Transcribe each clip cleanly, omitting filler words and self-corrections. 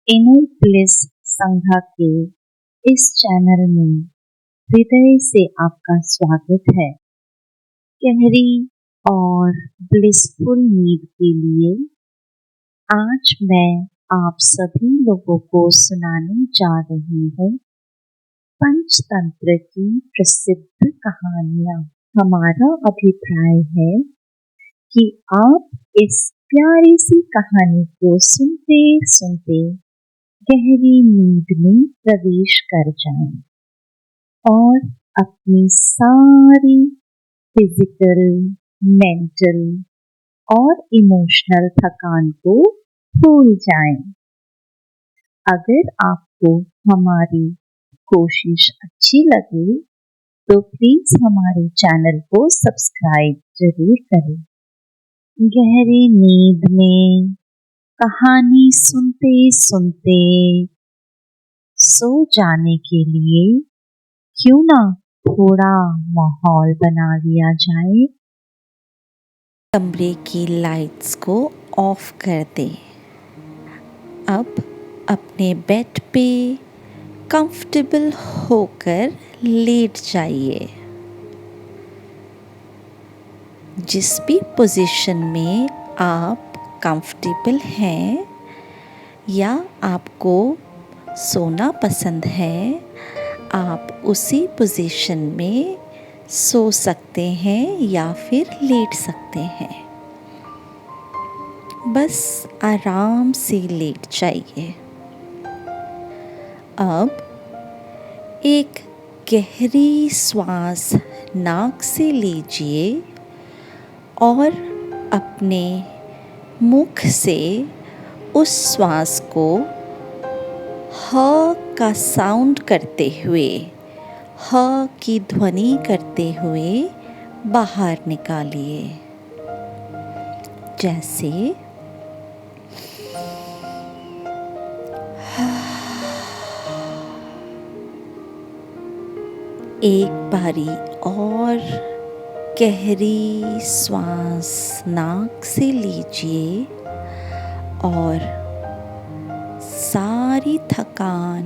Inner bliss संघा के इस चैनल में हृदय से आपका स्वागत है। गहरी और ब्लिसफुल नींद के लिए आज मैं आप सभी लोगों को सुनाने जा रही हूँ पंचतंत्र की प्रसिद्ध कहानियाँ। हमारा अभिप्राय है कि आप इस प्यारी सी कहानी को सुनते सुनते गहरी नींद में प्रवेश कर जाएं और अपनी सारी फिजिकल, मेंटल और इमोशनल थकान को भूल जाएं। अगर आपको हमारी कोशिश अच्छी लगे तो प्लीज हमारे चैनल को सब्सक्राइब जरूर करें। गहरी नींद में कहानी सुनते सुनते सो जाने के लिए क्यों ना थोड़ा माहौल बना लिया जाए। कमरे की लाइट्स को ऑफ कर दें। अब अपने बेड पे कंफर्टेबल होकर लेट जाइए। जिस भी पोजीशन में आप कंफर्टेबल हैं या आपको सोना पसंद है, आप उसी पोजीशन में सो सकते हैं या फिर लेट सकते हैं। बस आराम से लेट जाइए। अब एक गहरी श्वास नाक से लीजिए और अपने मुख से उस श्वास को ह का साउंड करते हुए, ह की ध्वनि करते हुए बाहर निकालिए। जैसे एक बारी और गहरी श्वास नाक से लीजिए और सारी थकान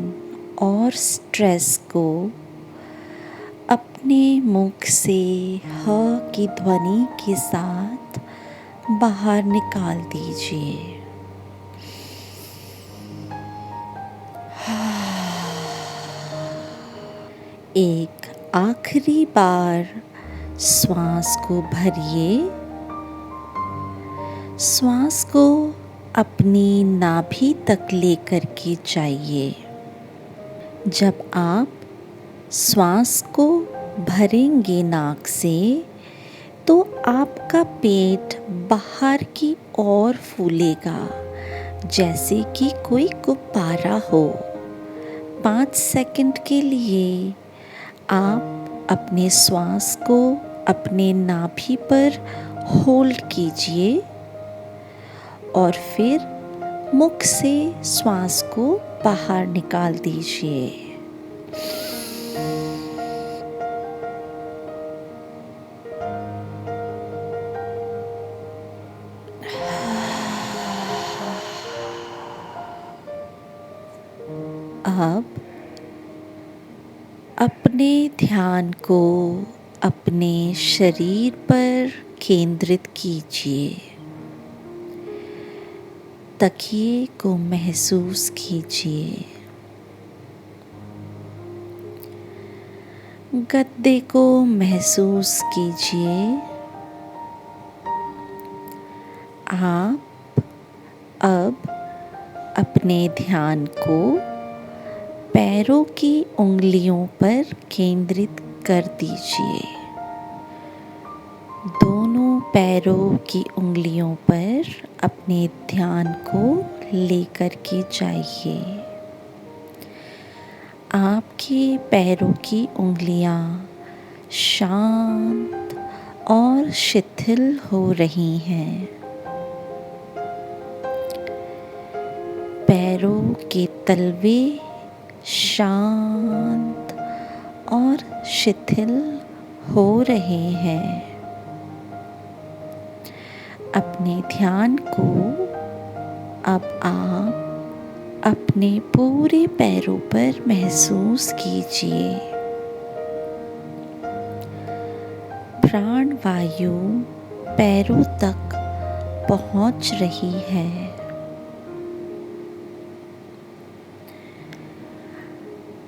और स्ट्रेस को अपने मुख से ह की ध्वनि के साथ बाहर निकाल दीजिए। एक आखिरी बार श्वास को भरिए। श्वास को अपनी नाभि तक लेकर के जाइए। जब आप श्वास को भरेंगे नाक से तो आपका पेट बाहर की ओर फूलेगा जैसे कि कोई गुब्बारा हो। 5 सेकंड के लिए आप अपने श्वास को अपने नाभि पर होल्ड कीजिए और फिर मुख से श्वास को बाहर निकाल दीजिए। अब अपने ध्यान को अपने शरीर पर केंद्रित कीजिए। तकिए को महसूस कीजिए। गद्दे को महसूस कीजिए। आप अब अपने ध्यान को पैरों की उंगलियों पर केंद्रित कर दीजिए। दोनों पैरों की उंगलियों पर अपने ध्यान को लेकर के जाइए। आपके पैरों की उंगलियां शांत और शिथिल हो रही हैं। पैरों के तलवे शांत और शिथिल हो रहे हैं। अपने ध्यान को अब आप अपने पूरे पैरों पर महसूस कीजिए। प्राण वायु पैरों तक पहुंच रही है।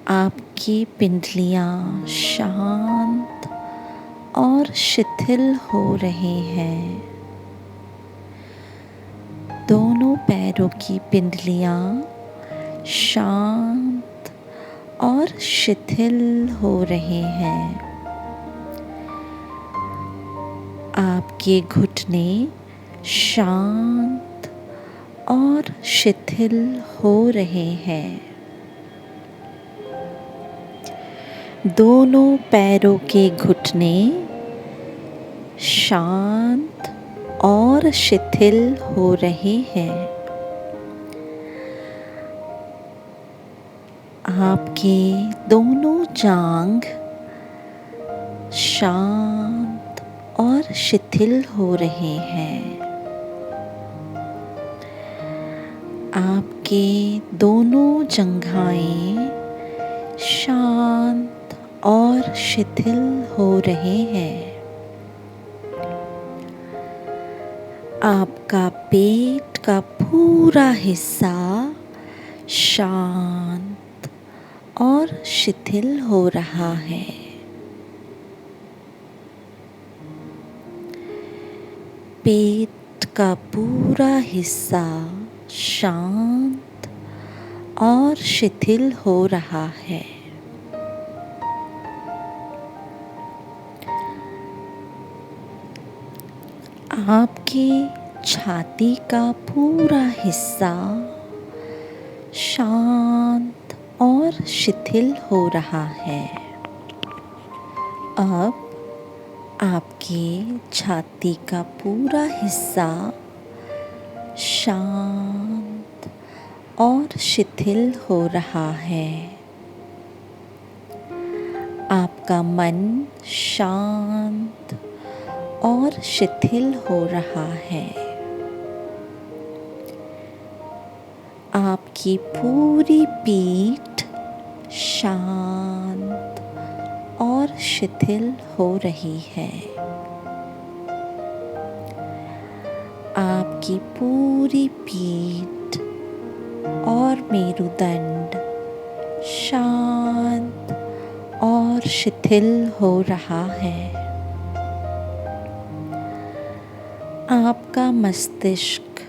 आपकी पिंडलियां शांत और शिथिल हो रही हैं। दोनों पैरों की पिंडलियां शांत और शिथिल हो रहे हैं। आपके घुटने शांत और शिथिल हो रहे हैं। दोनों पैरों के घुटने शांत और शिथिल हो रहे हैं। आपके दोनों जांघ शांत और शिथिल हो रहे हैं। आपके दोनों जंघाएं शांत और शिथिल हो रहे हैं। आपका पेट का पूरा हिस्सा शांत और शिथिल हो रहा है। पेट का पूरा हिस्सा शांत और शिथिल हो रहा है। आपकी छाती का पूरा हिस्सा शांत और शिथिल हो रहा है। अब आपके छाती का पूरा हिस्सा शांत और शिथिल हो रहा है। आपका मन शांत और शिथिल हो रहा है। आपकी पूरी पीठ शांत और शिथिल हो रही है। आपकी पूरी पीठ और मेरुदंड शांत और शिथिल हो रहा है। आपका मस्तिष्क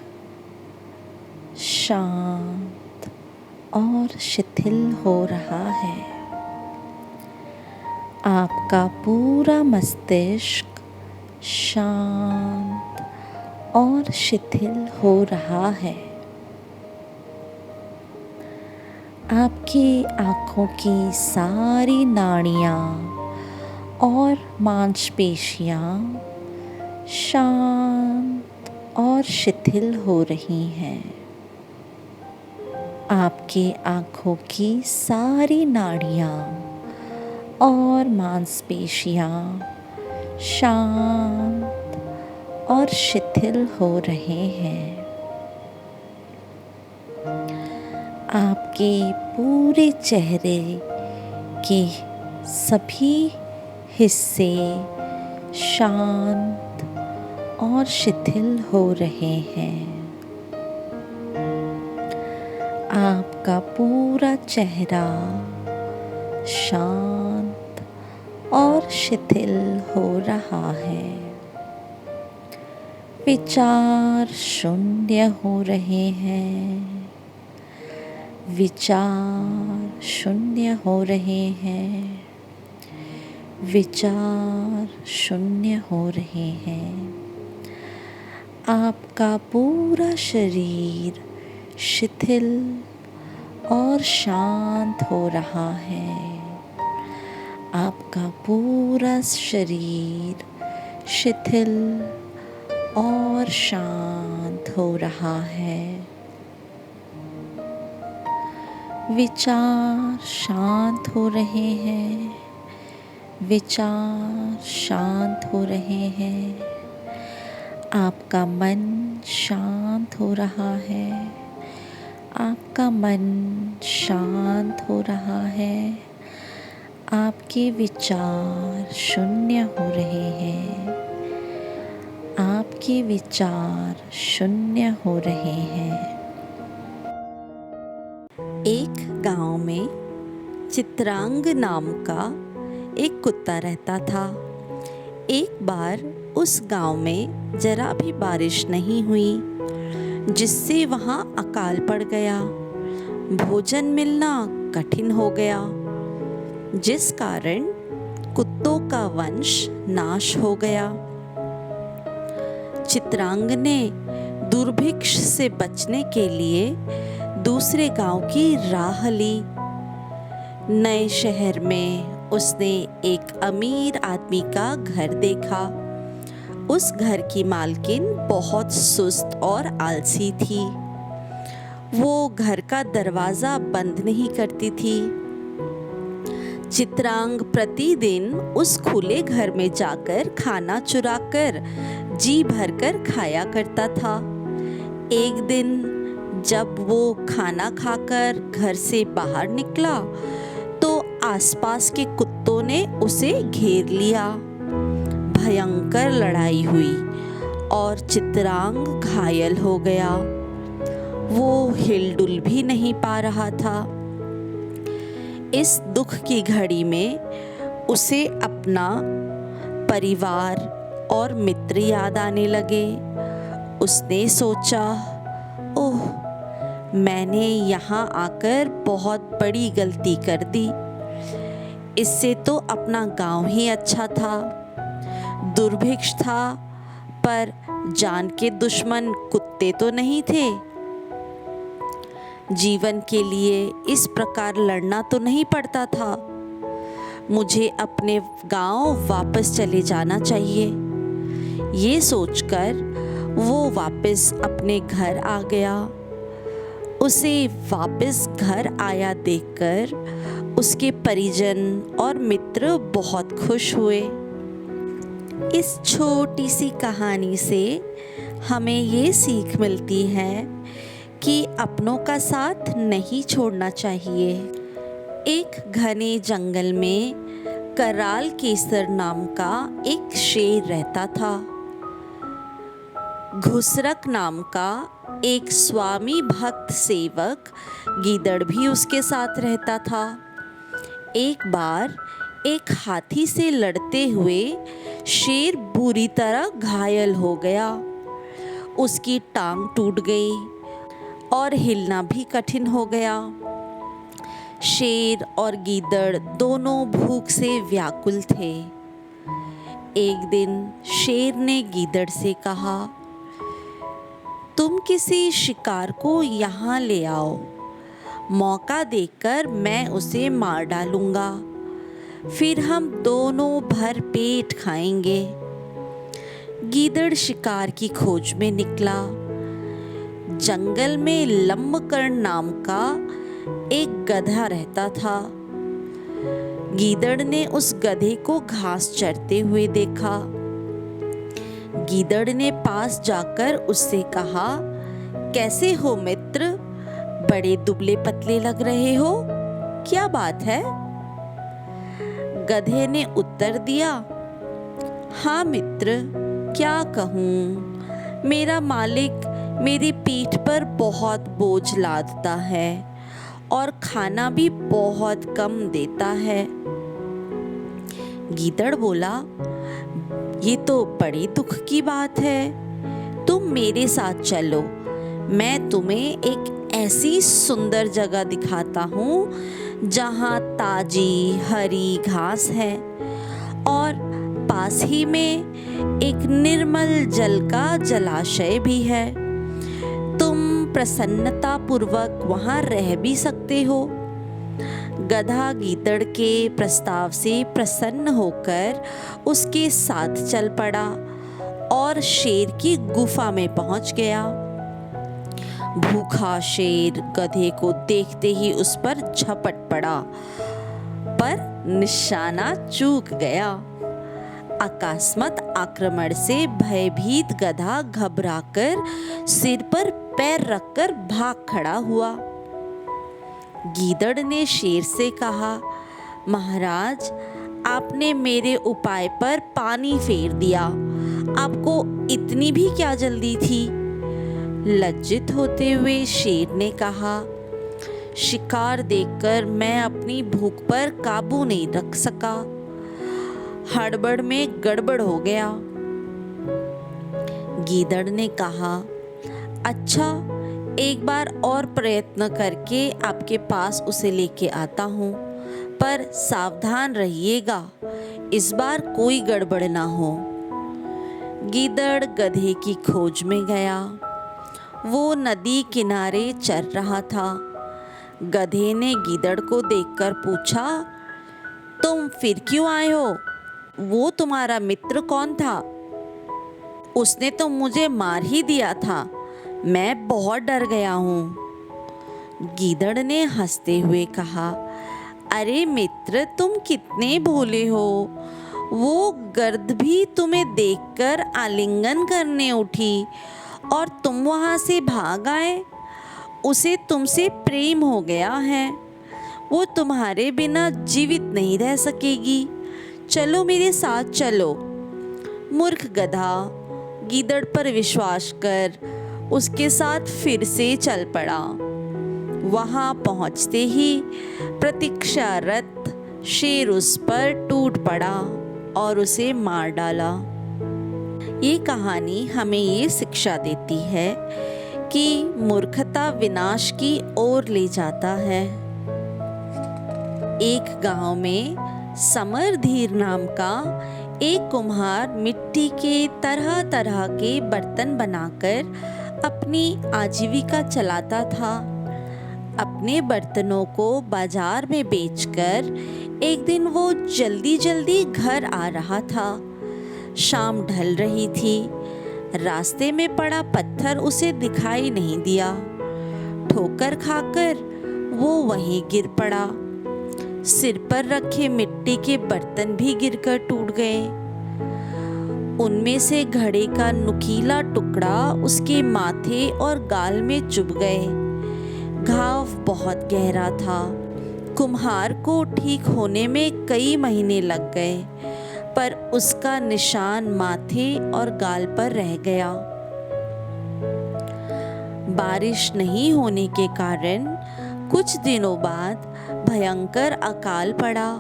शांत और शिथिल हो रहा है। आपका पूरा मस्तिष्क शांत और शिथिल हो रहा है। आपकी आँखों की सारी नाड़ियाँ और मांसपेशियाँ शांत और शिथिल हो रही हैं। आपकी आँखों की सारी नाड़ियाँ और मांसपेशियाँ शांत और शिथिल हो रहे हैं। आपके पूरे चेहरे के सभी हिस्से शांत और शिथिल हो रहे हैं। आपका पूरा चेहरा शांत और शिथिल हो रहा है। विचार शून्य हो रहे हैं। विचार शून्य हो रहे हैं। विचार शून्य हो रहे हैं। आपका पूरा शरीर शिथिल और शांत हो रहा है। आपका पूरा शरीर शिथिल और शांत हो रहा है। विचार शांत हो रहे हैं। विचार शांत हो रहे हैं। आपका मन शांत हो रहा है। आपका मन शांत हो रहा है, आपके विचार शून्य हो रहे हैं, आपके विचार शून्य हो रहे हैं। एक गांव में चित्रांग नाम का एक कुत्ता रहता था। एक बार उस गांव में जरा भी बारिश नहीं हुई, जिससे वहाँ अकाल पड़ गया। भोजन मिलना कठिन हो गया, जिस कारण कुत्तों का वंश नाश हो गया। चित्रांग ने दुर्भिक्ष से बचने के लिए दूसरे गांव की राह ली। नए शहर में उसने एक अमीर आदमी का घर देखा। उस घर की मालकिन बहुत सुस्त और आलसी थी। वो घर का दरवाजा बंद नहीं करती थी। चित्रांग प्रतिदिन उस खुले घर में जाकर खाना चुराकर जी भरकर खाया करता था। एक दिन जब वो खाना खाकर घर से बाहर निकला तो आसपास के कुत्तों ने उसे घेर लिया। भयंकर लड़ाई हुई और चित्रांग घायल हो गया। वो हिलडुल भी नहीं पा रहा था। इस दुख की घड़ी में उसे अपना परिवार और मित्र याद आने लगे। उसने सोचा, ओह, मैंने यहाँ आकर बहुत बड़ी गलती कर दी। इससे तो अपना गांव ही अच्छा था। दुर्भिक्ष था, पर जान के दुश्मन कुत्ते तो नहीं थे। जीवन के लिए इस प्रकार लड़ना तो नहीं पड़ता था। मुझे अपने गांव वापस चले जाना चाहिए। ये सोचकर वो वापस अपने घर आ गया। उसे वापस घर आया देखकर उसके परिजन और मित्र बहुत खुश हुए। इस छोटी सी कहानी से हमें ये सीख मिलती है कि अपनों का साथ नहीं छोड़ना चाहिए। एक घने जंगल में कराल केसर नाम का एक शेर रहता था। घुसरक नाम का एक स्वामी भक्त सेवक गीदड़ भी उसके साथ रहता था। एक बार एक हाथी से लड़ते हुए शेर बुरी तरह घायल हो गया। उसकी टांग टूट गई और हिलना भी कठिन हो गया। शेर और गीदड़ दोनों भूख से व्याकुल थे। एक दिन शेर ने गीदड़ से कहा, तुम किसी शिकार को यहाँ ले आओ। मौका देकर मैं उसे मार डालूंगा, फिर हम दोनों भर पेट खाएंगे। गीदड़ शिकार की खोज में निकला। जंगल में लंबकर्ण नाम का एक गधा रहता था। गीदड़ ने उस गधे को घास चरते हुए देखा। गीदड़ ने पास जाकर उससे कहा, कैसे हो मित्र? बड़े दुबले पतले लग रहे हो, क्या बात है? गधे ने उत्तर दिया, हाँ मित्र, क्या कहूँ, मेरा मालिक मेरी पीठ पर बहुत बोझ लादता है और खाना भी बहुत कम देता है। गीदड़ बोला, ये तो बड़ी दुख की बात है। तुम मेरे साथ चलो, मैं तुम्हें एक ऐसी सुंदर जगह दिखाता हूँ जहाँ ताजी हरी घास है और पास ही में एक निर्मल जल का जलाशय भी है। तुम प्रसन्नता पूर्वक वहाँ रह भी सकते हो। गधा गीदड़ के प्रस्ताव से प्रसन्न होकर उसके साथ चल पड़ा और शेर की गुफा में पहुंच गया। भूखा शेर गधे को देखते ही उस पर झपट पड़ा, पर निशाना चूक गया। अकस्मात आक्रमण से भयभीत गधा घबराकर सिर पर पैर रखकर भाग खड़ा हुआ। गीदड़ ने शेर से कहा, महाराज, आपने मेरे उपाय पर पानी फेर दिया, आपको इतनी भी क्या जल्दी थी? लज्जित होते हुए शेर ने कहा, शिकार देखकर मैं अपनी भूख पर काबू नहीं रख सका, हड़बड़ में गड़बड़ हो गया। गीदड़ ने कहा, अच्छा, एक बार और प्रयत्न करके आपके पास उसे लेके आता हूँ, पर सावधान रहिएगा, इस बार कोई गड़बड़ ना हो। गीदड़ गधे की खोज में गया। वो नदी किनारे चर रहा था। गधे ने गीदड़ को देखकर पूछा, तुम फिर क्यों आए हो? वो तुम्हारा मित्र कौन था? उसने तो मुझे मार ही दिया था, मैं बहुत डर गया हूँ। गीदड़ ने हंसते हुए कहा, अरे मित्र, तुम कितने भोले हो, वो गर्द भी तुम्हें देखकर आलिंगन करने उठी और तुम वहाँ से भाग आए। उसे तुमसे प्रेम हो गया है, वो तुम्हारे बिना जीवित नहीं रह सकेगी, चलो मेरे साथ चलो। मूर्ख गधा गीदड़ पर विश्वास कर उसके साथ फिर से चल पड़ा। वहां पहुंचते ही प्रतीक्षारत शेर उस पर टूट पड़ा और उसे मार डाला। ये कहानी हमें ये शिक्षा देती है कि मूर्खता विनाश की ओर ले जाता है। एक गांव में समरधीर नाम का एक कुम्हार मिट्टी के तरह तरह के बर्तन बनाकर अपनी आजीविका चलाता था। अपने बर्तनों को बाजार में बेचकर एक दिन वो जल्दी जल्दी घर आ रहा था। शाम ढल रही थी। रास्ते में पड़ा पत्थर उसे दिखाई नहीं दिया। ठोकर खाकर वो वहीं गिर पड़ा। सिर पर रखे मिट्टी के बर्तन भी गिरकर टूट गए। उनमें से घड़े का नुकीला टुकड़ा उसके माथे और गाल में चुभ गए। घाव बहुत गहरा था। कुम्हार को ठीक होने में कई महीने लग गए, पर उसका निशान माथे और गाल पर रह गया। बारिश नहीं होने के कारण कुछ दिनों बाद भयंकर अकाल पड़ा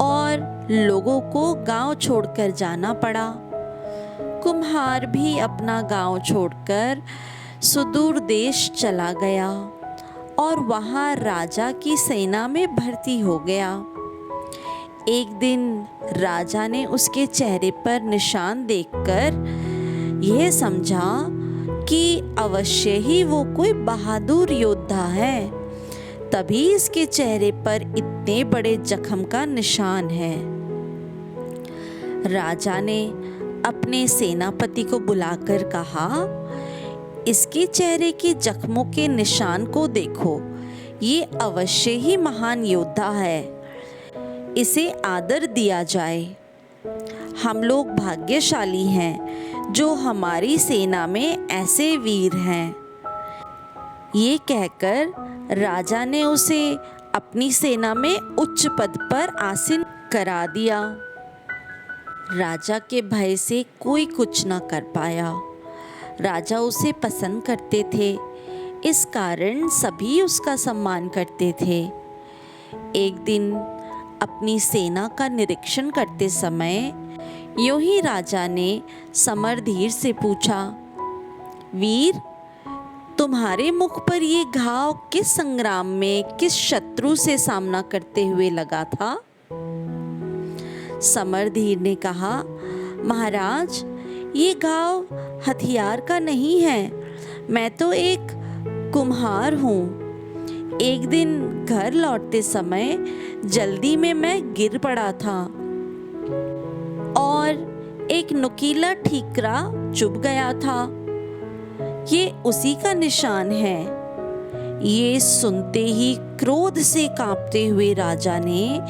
और लोगों को गांव छोड़कर जाना पड़ा। कुम्हार भी अपना गांव छोड़कर सुदूर देश चला गया और वहां राजा की सेना में भर्ती हो गया। एक दिन राजा ने उसके चेहरे पर निशान देखकर यह समझा कि अवश्य ही वो कोई बहादुर योद्धा है, तभी इसके चेहरे पर इतने बड़े जख्म का निशान है। राजा ने अपने सेनापति को बुलाकर कहा, इसके चेहरे के जख्मों के निशान को देखो, ये अवश्य ही महान योद्धा है, इसे आदर दिया जाए। हम लोग भाग्यशाली हैं जो हमारी सेना में ऐसे वीर हैं। ये कहकर राजा ने उसे अपनी सेना में उच्च पद पर आसीन करा दिया। राजा के भय से कोई कुछ न कर पाया। राजा उसे पसंद करते थे, इस कारण सभी उसका सम्मान करते थे। एक दिन अपनी सेना का निरीक्षण करते समय यूं ही राजा ने समरधीर से पूछा, वीर, तुम्हारे मुख पर ये घाव किस संग्राम में किस शत्रु से सामना करते हुए लगा था? समरधीर ने कहा, महाराज, ये घाव हथियार का नहीं है, मैं तो एक कुम्हार हूँ। एक दिन घर लौटते समय जल्दी में मैं गिर पड़ा था और एक नुकीला ठीकरा चुभ गया था। ये उसी का निशान है। ये सुनते ही क्रोध से कांपते हुए राजा ने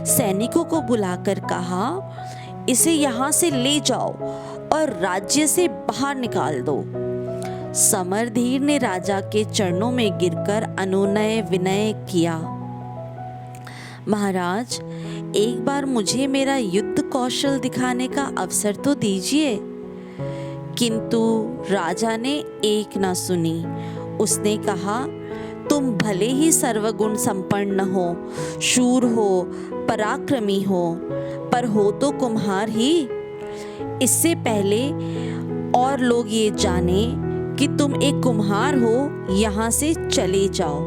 सैनिकों को बुलाकर कहा, इसे यहाँ से ले जाओ और राज्य से बाहर निकाल दो। समरधीर ने राजा के चरणों में गिरकर अनुनय विनय किया, महाराज, एक बार मुझे मेरा युद्ध कौशल दिखाने का अवसर तो दीजिए। किंतु राजा ने एक न सुनी। उसने कहा, तुम भले ही सर्वगुण संपन्न हो, शूर हो, पराक्रमी हो, पर हो तो कुम्हार ही। इससे पहले और लोग ये जाने कि तुम एक कुम्हार हो, यहाँ से चले जाओ।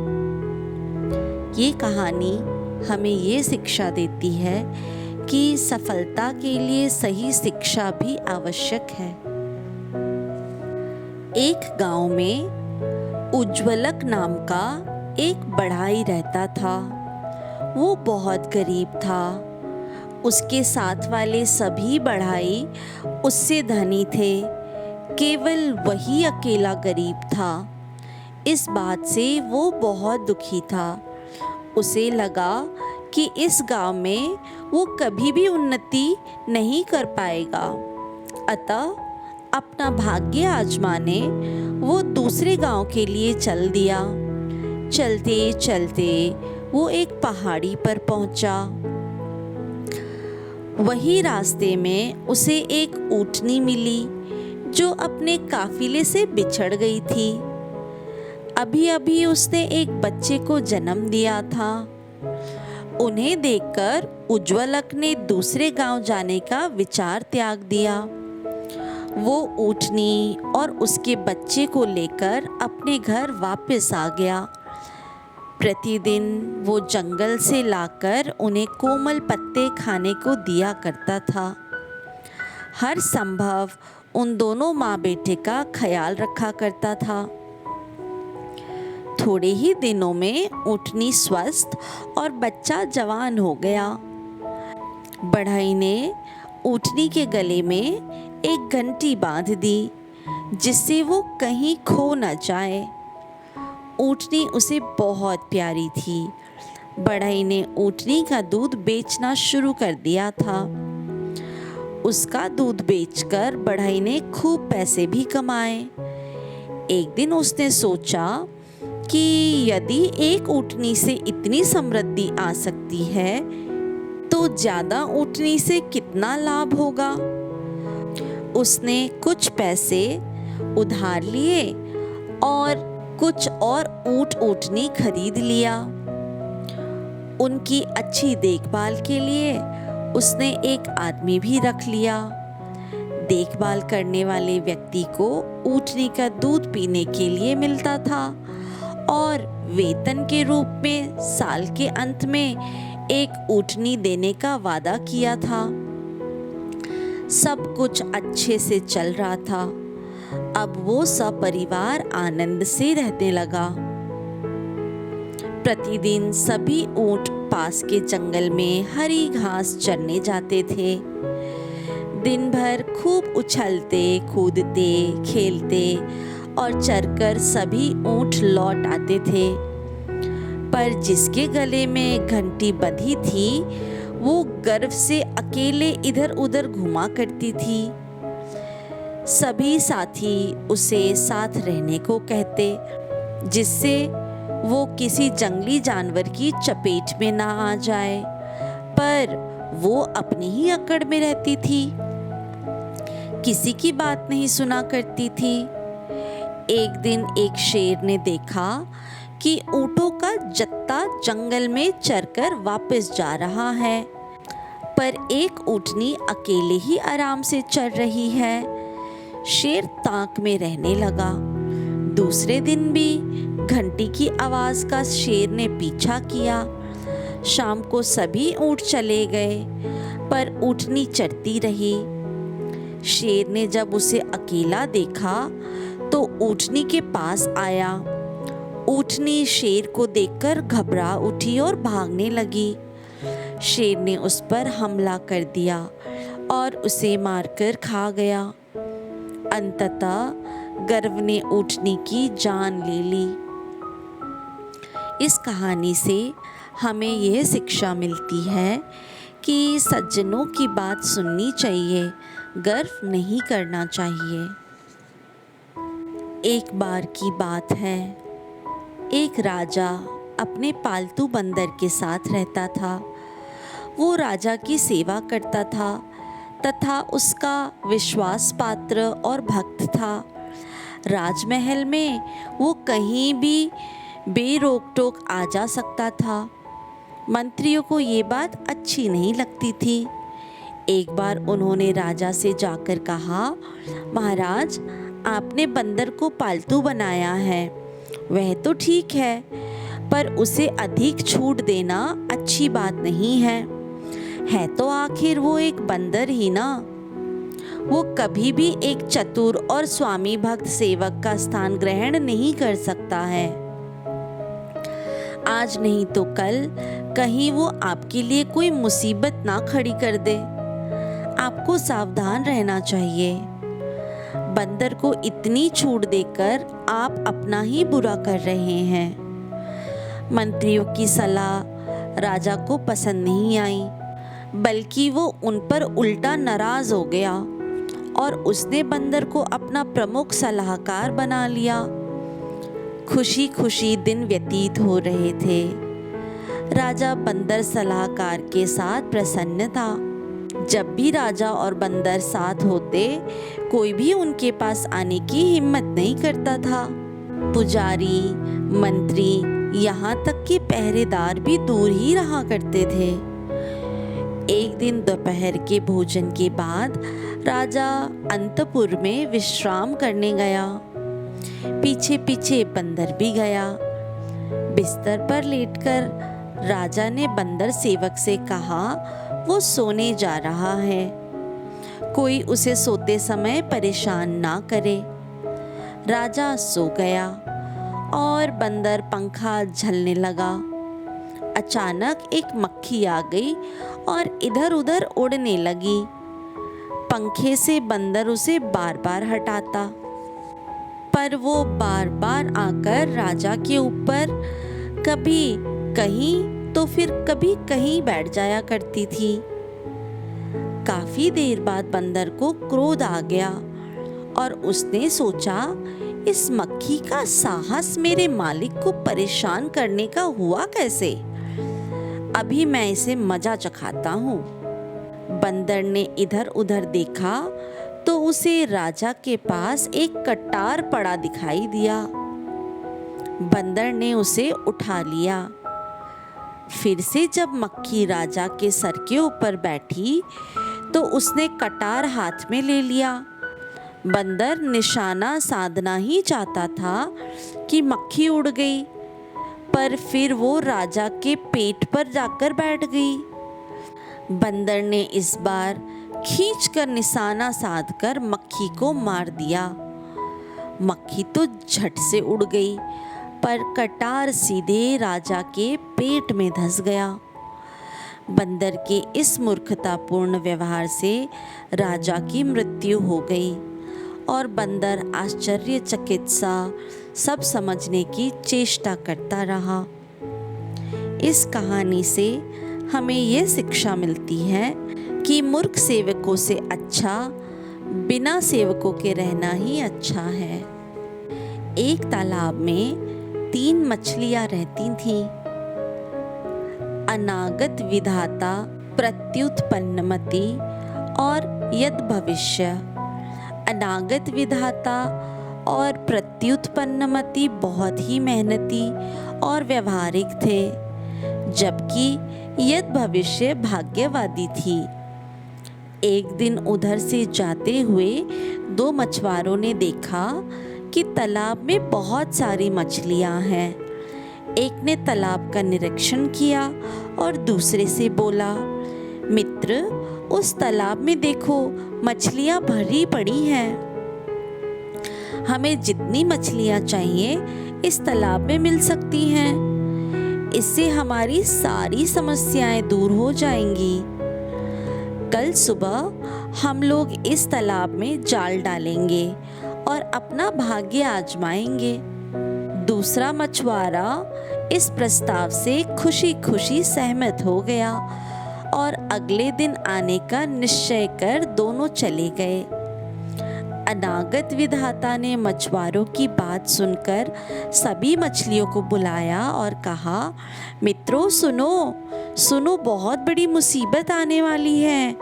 ये कहानी हमें ये शिक्षा देती है कि सफलता के लिए सही शिक्षा भी आवश्यक है। एक गांव में उज्ज्वलक नाम का एक बढ़ाई रहता था। वो बहुत गरीब था। उसके साथ वाले सभी बढ़ाई उससे धनी थे, केवल वही अकेला गरीब था। इस बात से वो बहुत दुखी था। उसे लगा कि इस गांव में वो कभी भी उन्नति नहीं कर पाएगा। अतः अपना भाग्य आजमाने वो दूसरे गांव के लिए चल दिया। चलते चलते वो एक पहाड़ी पर पहुंचा। वही रास्ते में उसे एक ऊँटनी मिली जो अपने काफिले से बिछड़ गई थी। अभी अभी उसने एक बच्चे को जन्म दिया था। उन्हें देखकर उज्ज्वलक ने दूसरे गांव जाने का विचार त्याग दिया। वो ऊँटनी और उसके बच्चे को लेकर अपने घर वापस आ गया। प्रतिदिन वो जंगल से लाकर उन्हें कोमल पत्ते खाने को दिया करता था। हर संभव उन दोनों माँ बेटे का ख्याल रखा करता था। थोड़े ही दिनों में ऊँटनी स्वस्थ और बच्चा जवान हो गया। बढ़ई ने ऊँटनी के गले में एक घंटी बांध दी, जिससे वो कहीं खो न जाए। ऊँटनी उसे बहुत प्यारी थी। बढ़ई ने ऊँटनी का दूध बेचना शुरू कर दिया था। उसका दूध बेचकर बढ़ई ने खूब पैसे भी कमाए। एक दिन उसने सोचा कि यदि एक ऊँटनी से इतनी समृद्धि आ सकती है तो ज्यादा ऊँटनी से कितना लाभ होगा। उसने कुछ पैसे उधार लिए और कुछ और ऊँटनी खरीद लिया। उनकी अच्छी देखभाल के लिए उसने एक आदमी भी रख लिया। देखभाल करने वाले व्यक्ति को ऊँटनी का दूध पीने के लिए मिलता था और वेतन के रूप में साल के अंत में एक ऊँटनी देने का वादा किया था। सब कुछ अच्छे से चल रहा था। अब वो सपरिवार आनंद से रहने लगा। प्रतिदिन सभी ऊँट पास के जंगल में हरी घास चरने जाते थे। दिन भर खूब उछलते, कूदते, खेलते और चरकर सभी ऊँट लौट आते थे। पर जिसके गले में घंटी बंधी थी वो गर्व से अकेले इधर उधर घुमा करती थी। सभी साथी उसे साथ रहने को कहते, जिससे वो किसी जंगली जानवर की चपेट में ना आ जाए, पर वो अपनी ही अकड़ में रहती थी, किसी की बात नहीं सुना करती थी। एक दिन एक शेर ने देखा कि ऊँटों का जत्था जंगल में चरकर वापस जा रहा है, पर एक ऊँटनी अकेले ही आराम से चर रही है। शेर ताक में रहने लगा। दूसरे दिन भी घंटी की आवाज का शेर ने पीछा किया। शाम को सभी ऊँट चले गए, पर ऊँटनी चरती रही। शेर ने जब उसे अकेला देखा तो ऊँटनी के पास आया। ऊँटनी शेर को देखकर घबरा उठी और भागने लगी। शेर ने उस पर हमला कर दिया और उसे मारकर खा गया। अंततः गर्व ने ऊँटनी की जान ले ली। इस कहानी से हमें यह शिक्षा मिलती है कि सज्जनों की बात सुननी चाहिए, गर्व नहीं करना चाहिए। एक बार की बात है, एक राजा अपने पालतू बंदर के साथ रहता था। वो राजा की सेवा करता था तथा उसका विश्वास पात्र और भक्त था। राजमहल में वो कहीं भी बेरोक टोक आ जा सकता था। मंत्रियों को ये बात अच्छी नहीं लगती थी। एक बार उन्होंने राजा से जाकर कहा, महाराज, आपने बंदर को पालतू बनाया है, वह तो ठीक है, पर उसे अधिक छूट देना अच्छी बात नहीं है तो आखिर वो एक बंदर ही ना। वो कभी भी एक चतुर और स्वामी भक्त सेवक का स्थान ग्रहण नहीं कर सकता है। आज नहीं तो कल कहीं वो आपके लिए कोई मुसीबत ना खड़ी कर दे। आपको सावधान रहना चाहिए। बंदर को इतनी छूट देकर आप अपना ही बुरा कर रहे हैं। मंत्रियों की सलाह राजा को पसंद नहीं आई, बल्कि वो उन पर उल्टा नाराज हो गया और उसने बंदर को अपना प्रमुख सलाहकार बना लिया। खुशी खुशी दिन व्यतीत हो रहे थे। राजा बंदर सलाहकार के साथ प्रसन्न था। जब भी राजा और बंदर साथ होते, कोई भी उनके पास आने की हिम्मत नहीं करता था। पुजारी, मंत्री, यहाँ तक कि पहरेदार भी दूर ही रहा करते थे। एक दिन दोपहर के भोजन के बाद राजा अंतपुर में विश्राम करने गया। पीछे पीछे बंदर भी गया। बिस्तर पर लेटकर राजा ने बंदर सेवक से कहा, वो सोने जा रहा है, कोई उसे सोते समय परेशान ना करे। राजा सो गया और बंदर पंखा झलने लगा। अचानक एक मक्खी आ गई और इधर उधर उड़ने लगी। पंखे से बंदर उसे बार बार हटाता, पर वो बार बार आकर राजा के ऊपर कभी कहीं तो फिर कभी कहीं बैठ जाया करती थी। काफी देर बाद बंदर को क्रोध आ गया और उसने सोचा, इस मक्खी का साहस मेरे मालिक को परेशान करने का हुआ कैसे? अभी मैं इसे मजा चखाता हूँ। बंदर ने इधर उधर देखा तो उसे राजा के पास एक कटार पड़ा दिखाई दिया। बंदर ने उसे उठा लिया। फिर से जब मक्खी राजा के सर के ऊपर बैठी तो उसने कटार हाथ में ले लिया। बंदर निशाना साधना ही चाहता था कि मक्खी उड़ गई, पर फिर वो राजा के पेट पर जाकर बैठ गई। बंदर ने इस बार खींचकर निशाना साधकर मक्खी को मार दिया। मक्खी तो झट से उड़ गई, पर कटार सीधे राजा के पेट में धंस गया। बंदर के इस मूर्खतापूर्ण व्यवहार से राजा की मृत्यु हो गई और बंदर आश्चर्यचकित सा सब समझने की चेष्टा करता रहा। इस कहानी से हमें ये शिक्षा मिलती है कि मूर्ख सेवकों से अच्छा बिना सेवकों के रहना ही अच्छा है। एक तालाब में 3 मछलियां रहती थीं। अनागत विधाता, प्रत्युत्पन्नमति और यद भविष्य। अनागत विधाता और प्रत्युत्पन्नमति बहुत ही मेहनती और व्यवहारिक थे, जबकि यद भविष्य भाग्यवादी थी। एक दिन उधर से जाते हुए 2 मछुआरों ने देखा कि तालाब में बहुत सारी मछलियां हैं। एक ने तालाब का निरीक्षण किया और दूसरे से बोला, मित्र, उस तालाब में देखो, मछलियां भरी पड़ी हैं। हमें जितनी मछलियां चाहिए इस तालाब में मिल सकती हैं। इससे हमारी सारी समस्याएं दूर हो जाएंगी। कल सुबह हम लोग इस तालाब में जाल डालेंगे और अपना भाग्य आजमाएंगे। दूसरा मछुआरा इस प्रस्ताव से खुशी खुशी सहमत हो गया और अगले दिन आने का निश्चय कर दोनों चले गए। अनागत विधाता ने मछुआरों की बात सुनकर सभी मछलियों को बुलाया और कहा, मित्रों सुनो सुनो, बहुत बड़ी मुसीबत आने वाली है।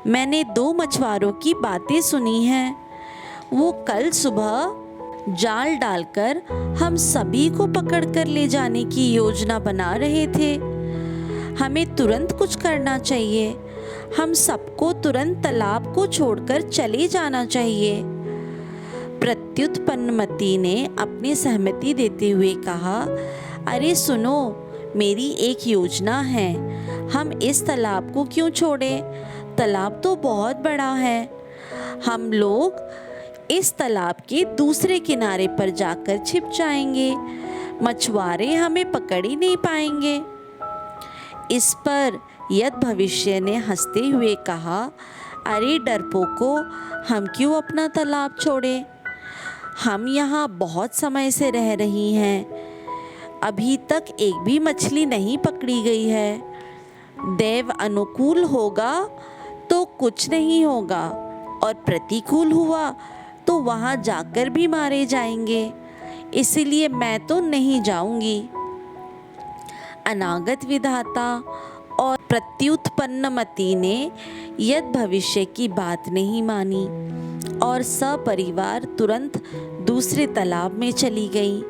मैंने 2 मछुआरों की बातें सुनी हैं। वो कल सुबह जाल डालकर हम सभी को पकड़कर ले जाने की योजना बना रहे थे। हमें तुरंत कुछ करना चाहिए। हम सबको तुरंत तालाब को छोड़कर चले जाना चाहिए। प्रत्युत पन्नमती ने अपनी सहमति देते हुए कहा, अरे सुनो, मेरी एक योजना है। हम इस तालाब को क्यों छोड़ें? तालाब तो बहुत बड़ा है। हम लोग इस तालाब के दूसरे किनारे पर जाकर छिप जाएंगे। मछुआरे हमें पकड़ ही नहीं पाएंगे। इस पर यद भविष्य ने हंसते हुए कहा, अरे डरपोको, हम क्यों अपना तालाब छोड़े? हम यहाँ बहुत समय से रह रही हैं। अभी तक एक भी मछली नहीं पकड़ी गई है। देव अनुकूल होगा तो कुछ नहीं होगा, और प्रतिकूल हुआ तो वहाँ जाकर भी मारे जाएंगे। इसलिए मैं तो नहीं जाऊंगी। अनागत विधाता और प्रत्युत पन्नमती ने यद भविष्य की बात नहीं मानी और सपरिवार तुरंत दूसरे तालाब में चली गई।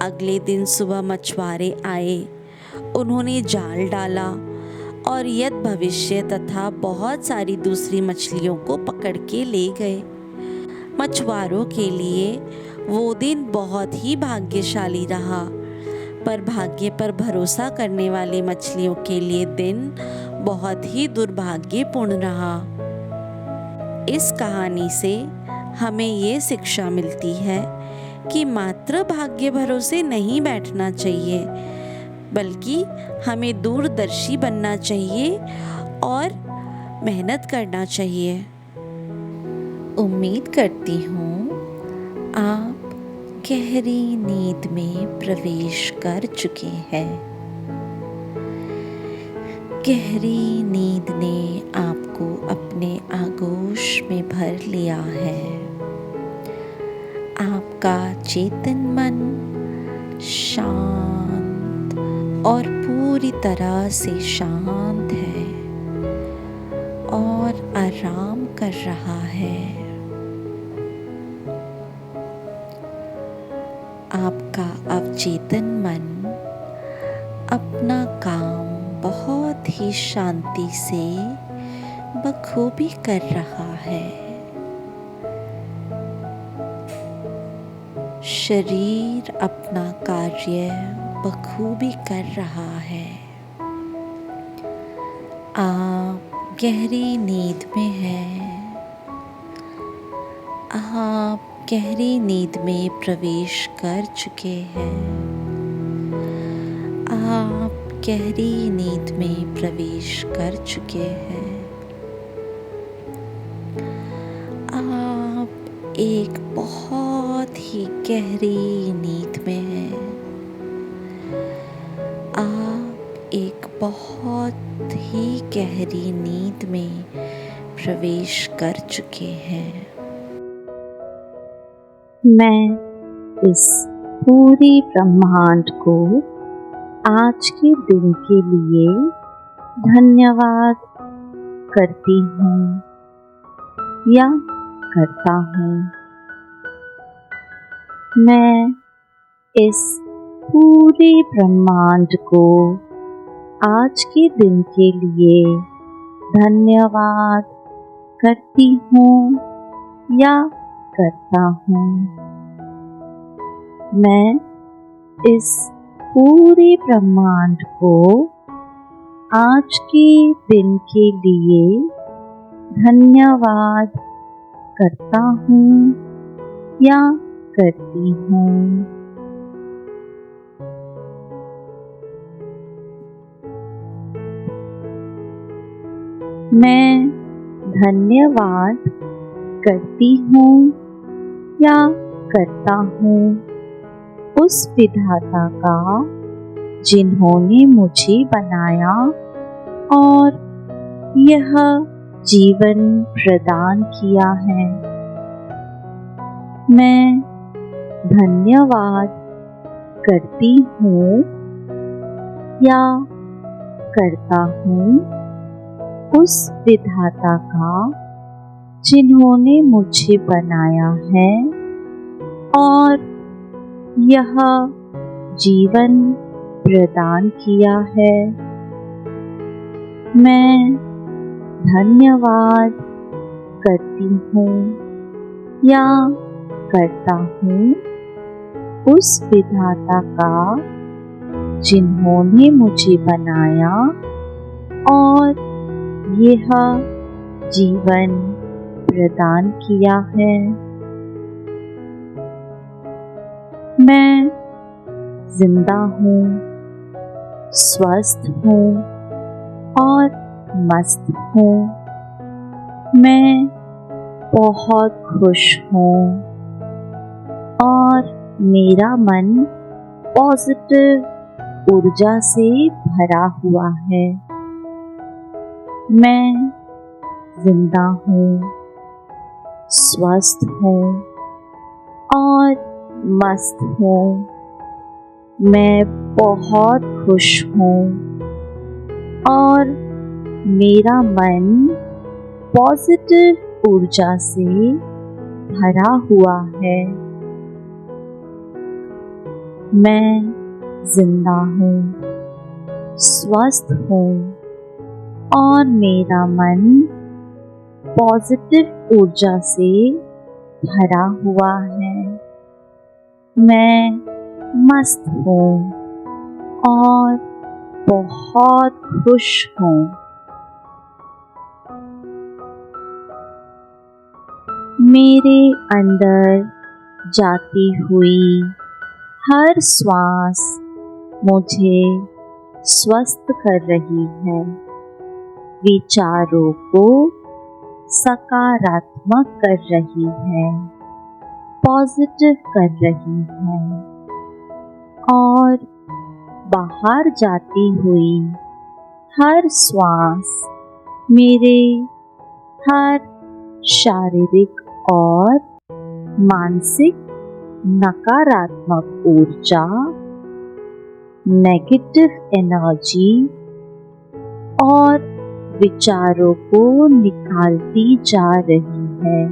अगले दिन सुबह मछुआरे आए। उन्होंने जाल डाला और यद भविष्य तथा बहुत सारी दूसरी मछलियों को पकड़ के ले गए। मछुआरों के लिए वो दिन बहुत ही भाग्यशाली रहा, पर भाग्य पर भरोसा करने वाली मछलियों के लिए दिन बहुत ही दुर्भाग्यपूर्ण रहा। इस कहानी से हमें ये शिक्षा मिलती है कि मात्र भाग्य भरोसे नहीं बैठना चाहिए, बल्कि हमें दूरदर्शी बनना चाहिए और मेहनत करना चाहिए। उम्मीद करती हूँ आप गहरी नींद में प्रवेश कर चुके हैं। गहरी नींद ने आपको अपने आगोश में भर लिया है। आपका चेतन मन शांत और पूरी तरह से शांत है और आराम कर रहा है। आपका अवचेतन मन अपना काम बहुत ही शांति से बखूबी कर रहा है। शरीर अपना कार्य बखूबी कर रहा है। आप गहरी नींद में हैं। आप गहरी नींद में प्रवेश कर चुके हैं। आप गहरी नींद में प्रवेश कर चुके हैं। आप एक बहुत ही गहरी नींद में हैं। आप एक बहुत ही गहरी नींद में प्रवेश कर चुके हैं। मैं इस पूरी ब्रह्मांड को आज के दिन के लिए धन्यवाद करती हूँ या करता हूँ। मैं इस पूरे ब्रह्मांड को आज के दिन के लिए धन्यवाद करती हूँ या करता हूँ। मैं इस पूरे ब्रह्मांड को आज के दिन के लिए धन्यवाद करता हूँ या करती हूँ। मैं धन्यवाद करती हूँ या करता हूँ उस विधाता का जिन्होंने मुझे बनाया और यह जीवन प्रदान किया है। मैं धन्यवाद करती हूँ या करता हूँ उस विधाता का जिन्होंने मुझे बनाया है और यह जीवन प्रदान किया है। मैं धन्यवाद करती हूँ या करता हूँ उस विधाता का जिन्होंने मुझे बनाया और यह जीवन प्रदान किया है। मैं जिंदा हूँ, स्वस्थ हूँ और मस्त हूँ। मैं बहुत खुश हूँ और मेरा मन पॉजिटिव ऊर्जा से भरा हुआ है। मैं जिंदा हूँ, स्वस्थ हूँ और मस्त हूँ। मैं बहुत खुश हूँ और मेरा मन पॉजिटिव ऊर्जा से भरा हुआ है। मैं जिंदा हूँ, स्वस्थ हूँ और मेरा मन पॉजिटिव ऊर्जा से भरा हुआ है। मैं मस्त हूँ और बहुत खुश हूँ। मेरे अंदर जाती हुई हर श्वास मुझे स्वस्थ कर रही है, विचारों को सकारात्मक कर रही है, पॉजिटिव कर रही है और बाहर जाती हुई हर श्वास मेरे हर शारीरिक और मानसिक नकारात्मक ऊर्जा, नेगेटिव एनर्जी और विचारों को निकालती जा रही है।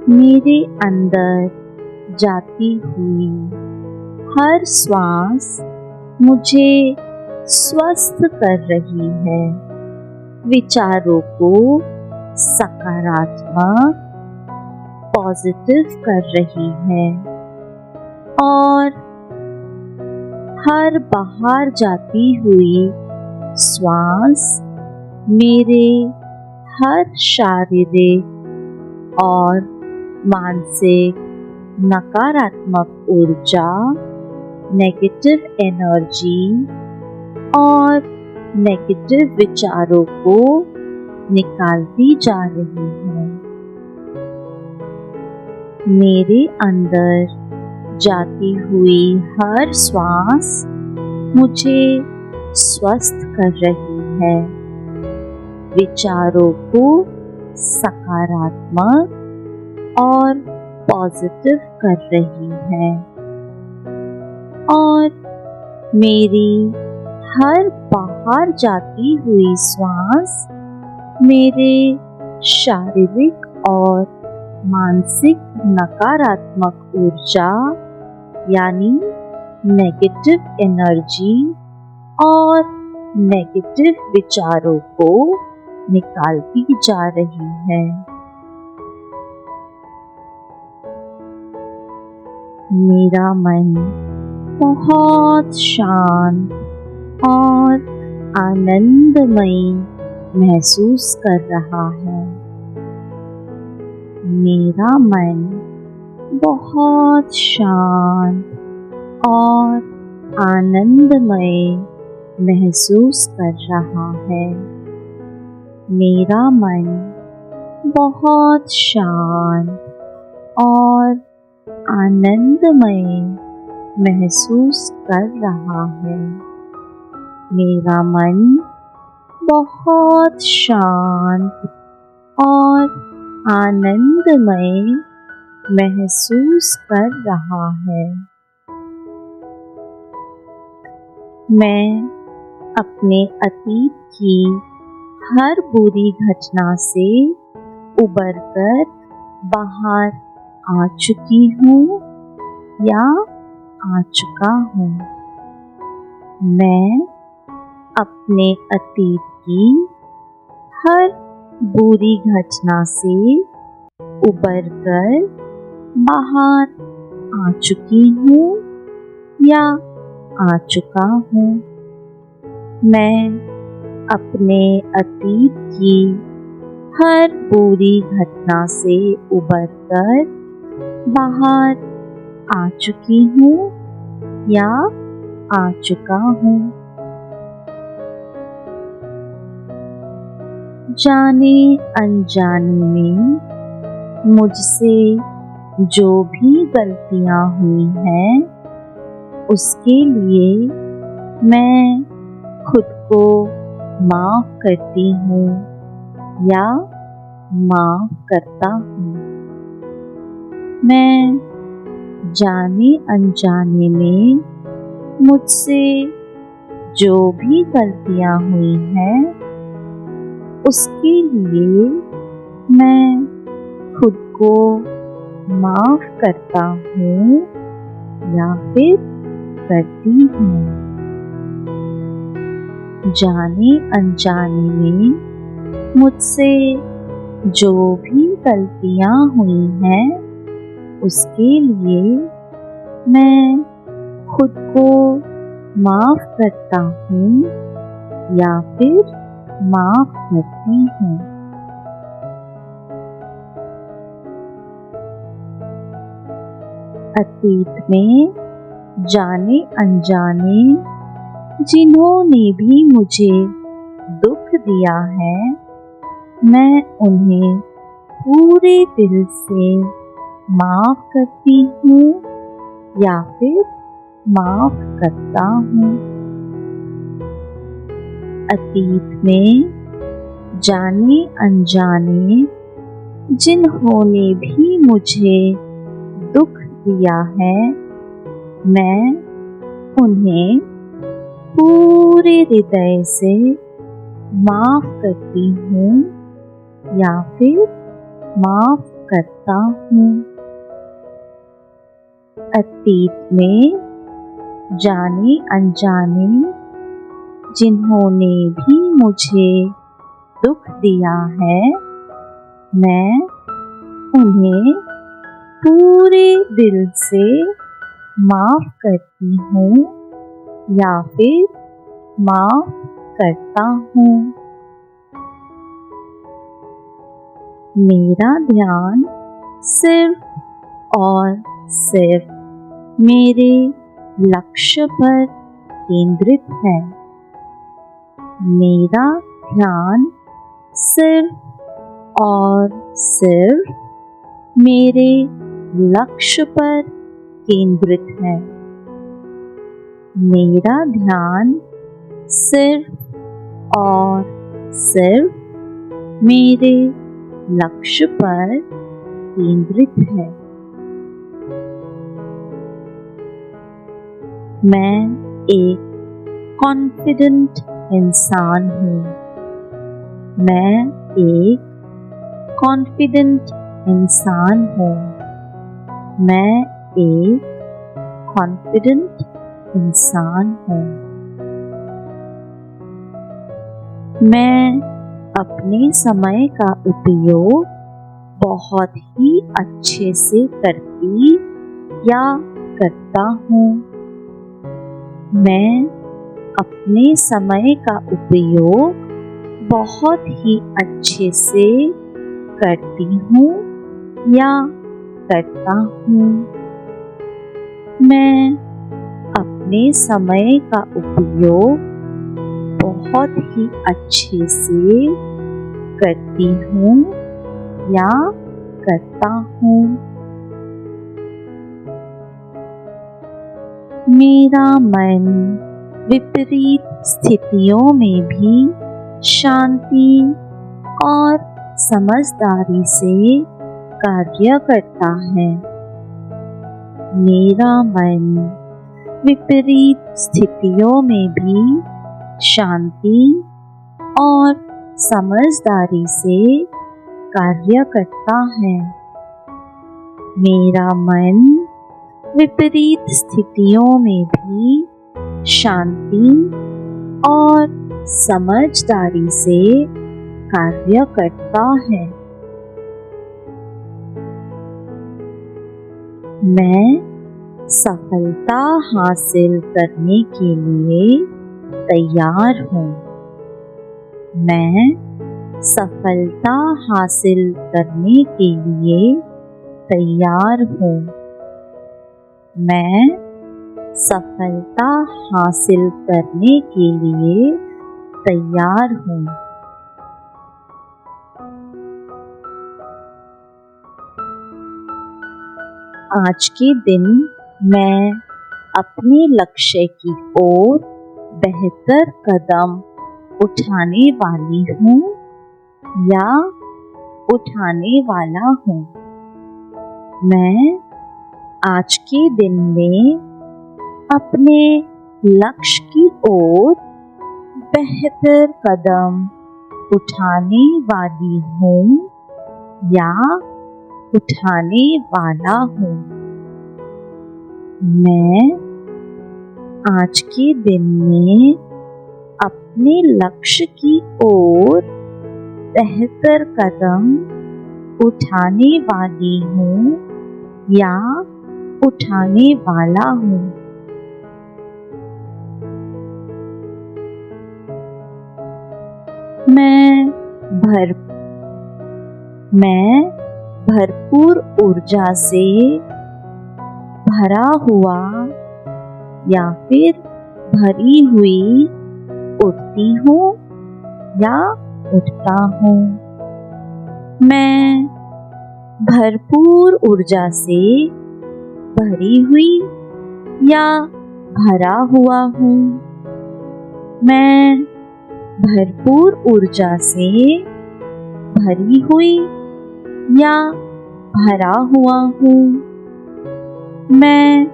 मेरे अंदर जाती हुई हर श्वास मुझे स्वस्थ कर रही है, विचारों को सकारात्मक पॉजिटिव कर रही है और हर बाहर जाती हुई श्वास मेरे हर शारीरिक और मानसिक नकारात्मक ऊर्जा, नेगेटिव एनर्जी और नेगेटिव विचारों को निकालती जा रही है। मेरे अंदर जाती हुई हर श्वास मुझे स्वस्थ कर रही है, विचारों को सकारात्मक और पॉजिटिव कर रही है और मेरी हर बाहर जाती हुई श्वास मेरे शारीरिक और मानसिक नकारात्मक ऊर्जा यानी नेगेटिव एनर्जी और नेगेटिव विचारों को निकालती जा रही है। मेरा मन बहुत शांत और आनंदमयी महसूस कर रहा है। मेरा मन बहुत शांत और आनंदमय महसूस कर रहा है। मेरा मन बहुत शांत और आनंदमय महसूस कर रहा है। मेरा मन बहुत शांत और आनंदमय महसूस कर रहा है। मैं अपने अतीत की हर बुरी घटना से उबरकर बाहर आ चुकी हूँ या आ चुका हूँ। मैं अपने अतीत की हर बुरी घटना से उबरकर बाहर आ चुकी हूँ या आ चुका हूँ। मैं अपने अतीत की हर बुरी घटना से उबरकर बाहर आ चुकी हूँ या आ चुका हूँ। जाने अनजाने में मुझसे जो भी गलतियाँ हुई हैं, उसके लिए मैं खुद को माफ़ करती हूँ या माफ़ करता हूँ। मैं जाने अनजाने में मुझसे जो भी गलतियाँ हुई हैं, उसके लिए मैं खुद को माफ़ करता हूँ या फिर करती हूँ। जाने अनजाने में मुझसे जो भी गलतियाँ हुई हैं, उसके लिए मैं खुद को माफ़ करता हूँ या फिर माफ़ करती हूँ। अतीत में जाने अनजाने जिन्होंने भी मुझे दुख दिया है, मैं उन्हें पूरे दिल से माफ़ करती हूँ या फिर माफ़ करता हूँ। अतीत में जाने अनजाने जिन्होंने भी मुझे दुख दिया है, मैं उन्हें पूरे हृदय से माफ़ करती हूँ या फिर माफ़ करता हूँ। अतीत में जाने अनजाने जिन्होंने भी मुझे दुख दिया है, मैं उन्हें पूरे दिल से माफ़ करती हूँ या फिर माफ़ करता हूँ। मेरा ध्यान सिर्फ और सिर्फ मेरे लक्ष्य पर केंद्रित है। मेरा ध्यान सिर्फ और सिर्फ मेरे लक्ष्य पर केंद्रित है। मेरा ध्यान सिर्फ और सिर्फ मेरे लक्ष्य पर केंद्रित है। मैं एक कॉन्फिडेंट इंसान हूँ। मैं एक कॉन्फिडेंट इंसान हूँ। मैं एक कॉन्फिडेंट इंसान हूँ। मैं अपने समय का उपयोग बहुत ही अच्छे से करती या करता हूँ। मैं अपने समय का उपयोग बहुत ही अच्छे से करती हूँ या करता हूँ। मैं अपने समय का उपयोग बहुत ही अच्छे से करती हूँ या करता हूँ। मेरा मन विपरीत स्थितियों में भी शांति और समझदारी से कार्य करता है। मेरा मन विपरीत स्थितियों में भी शांति और समझदारी से कार्य करता है। मेरा मन विपरीत स्थितियों में भी शांति और समझदारी से कार्य करता है। मैं सफलता हासिल करने के लिए तैयार हूँ। मैं सफलता हासिल करने के लिए तैयार हूँ। मैं सफलता हासिल करने के लिए तैयार हूँ। आज के दिन मैं अपने लक्ष्य की ओर बेहतर कदम उठाने वाली हूँ या उठाने वाला हूँ। मैं आज के दिन में अपने लक्ष्य की ओर बेहतर कदम उठाने वाली हूँ या उठाने वाला हूँ। मैं आज के दिन में अपने लक्ष्य की ओर बेहतर कदम उठाने वाली हूँ या उठाने वाला हूँ। मैं भरपूर ऊर्जा से भरा हुआ या फिर भरी हुई उठती हूँ या उठता हूँ। मैं भरपूर ऊर्जा से भरी हुई या भरा हुआ हूँ। मैं भरपूर ऊर्जा से भरी हुई या भरा हुआ हूँ। मैं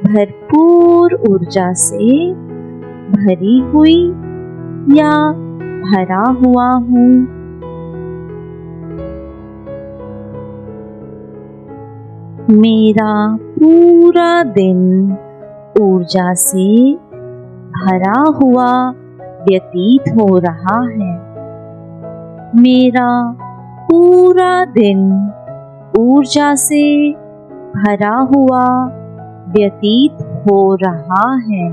भरपूर ऊर्जा से भरी हुई या भरा हुआ हूँ। मेरा पूरा दिन ऊर्जा से भरा हुआ व्यतीत हो रहा है। मेरा पूरा दिन ऊर्जा से भरा हुआ व्यतीत हो रहा है।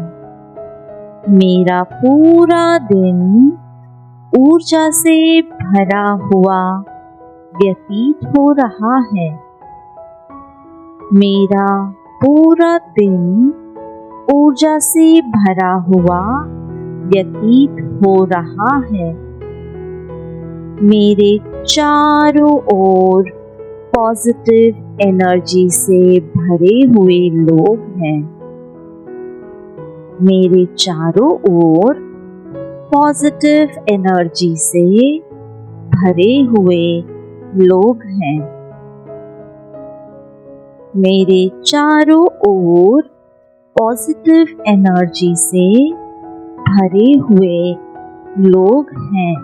मेरा पूरा दिन ऊर्जा से भरा हुआ व्यतीत हो रहा है। मेरा पूरा दिन ऊर्जा से भरा हुआ व्यतीत हो रहा है। मेरे चारों ओर पॉजिटिव एनर्जी से भरे हुए लोग हैं। मेरे चारों ओर पॉजिटिव एनर्जी से भरे हुए लोग हैं। मेरे चारों ओर पॉजिटिव एनर्जी से भरे हुए लोग हैं।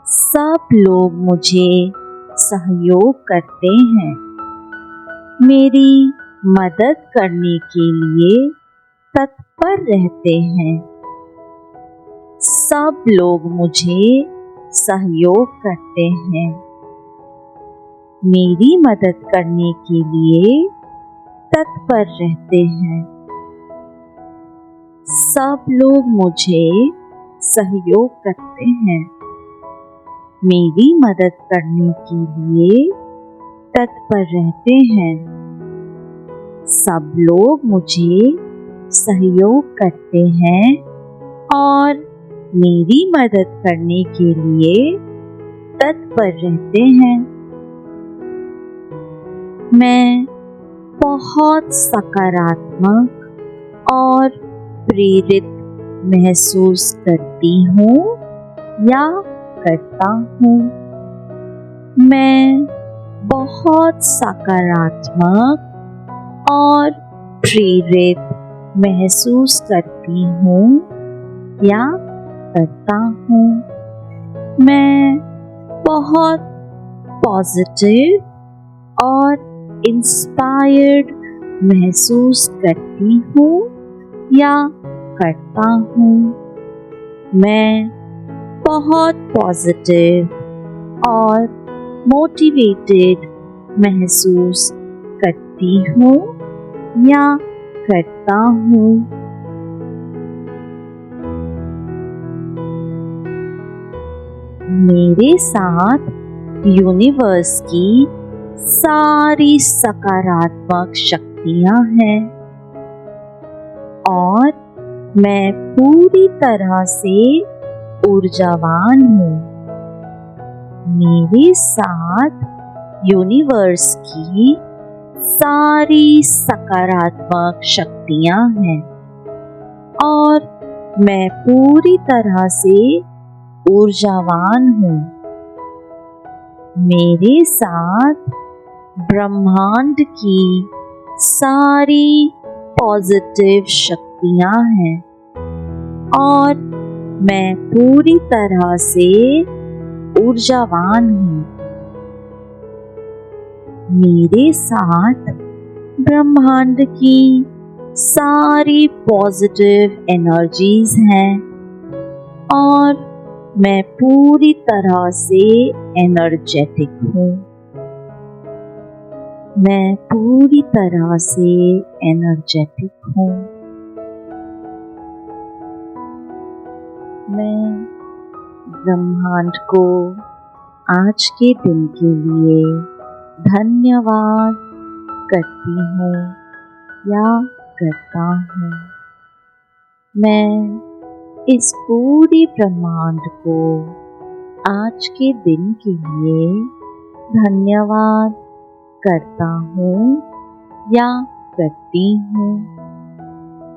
सब लोग मुझे सहयोग करते हैं। मेरी मदद करने के लिए तत्पर रहते हैं। सब लोग मुझे सहयोग करते हैं। मेरी मदद करने के लिए तत्पर रहते हैं। सब लोग मुझे सहयोग करते हैं। मेरी मदद करने के लिए तत्पर रहते हैं। सब लोग मुझे सहयोग करते हैं और मेरी मदद करने के लिए तत्पर रहते हैं। मैं बहुत सकारात्मक और प्रेरित महसूस करती हूँ या करता हूँ। मैं बहुत सकारात्मक और प्रेरित महसूस करती हूँ या करता हूँ। मैं बहुत पॉजिटिव और इंस्पायर्ड महसूस करती हूँ या करता हूँ। मैं बहुत पॉजिटिव और मोटिवेटेड महसूस करती हूँ या करता हूँ। मेरे साथ यूनिवर्स की सारी सकारात्मक शक्तियाँ हैं और मैं पूरी तरह से ऊर्जावान हूँ। मेरे साथ यूनिवर्स की सारी सकारात्मक शक्तियाँ हैं और मैं पूरी तरह से ऊर्जावान हूँ। मेरे साथ ब्रह्मांड की सारी पॉजिटिव शक्तियाँ हैं और मैं पूरी तरह से ऊर्जावान हूँ। मेरे साथ ब्रह्मांड की सारी पॉजिटिव एनर्जीज हैं और मैं पूरी तरह से एनर्जेटिक हूँ। मैं पूरी तरह से एनर्जेटिक हूँ। मैं ब्रह्मांड को आज के दिन के लिए धन्यवाद करती हूँ या करता हूँ। मैं इस पूरे ब्रह्मांड को आज के दिन के लिए धन्यवाद करता हूँ या करती हूँ।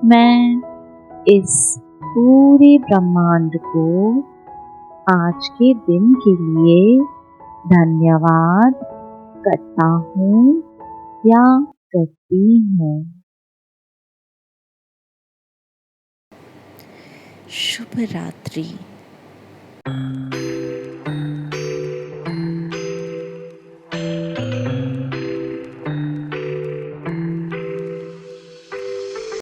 मैं इस पूरे ब्रह्मांड को आज के दिन के लिए धन्यवाद करता हूँ या करती हूँ। शुभ रात्रि।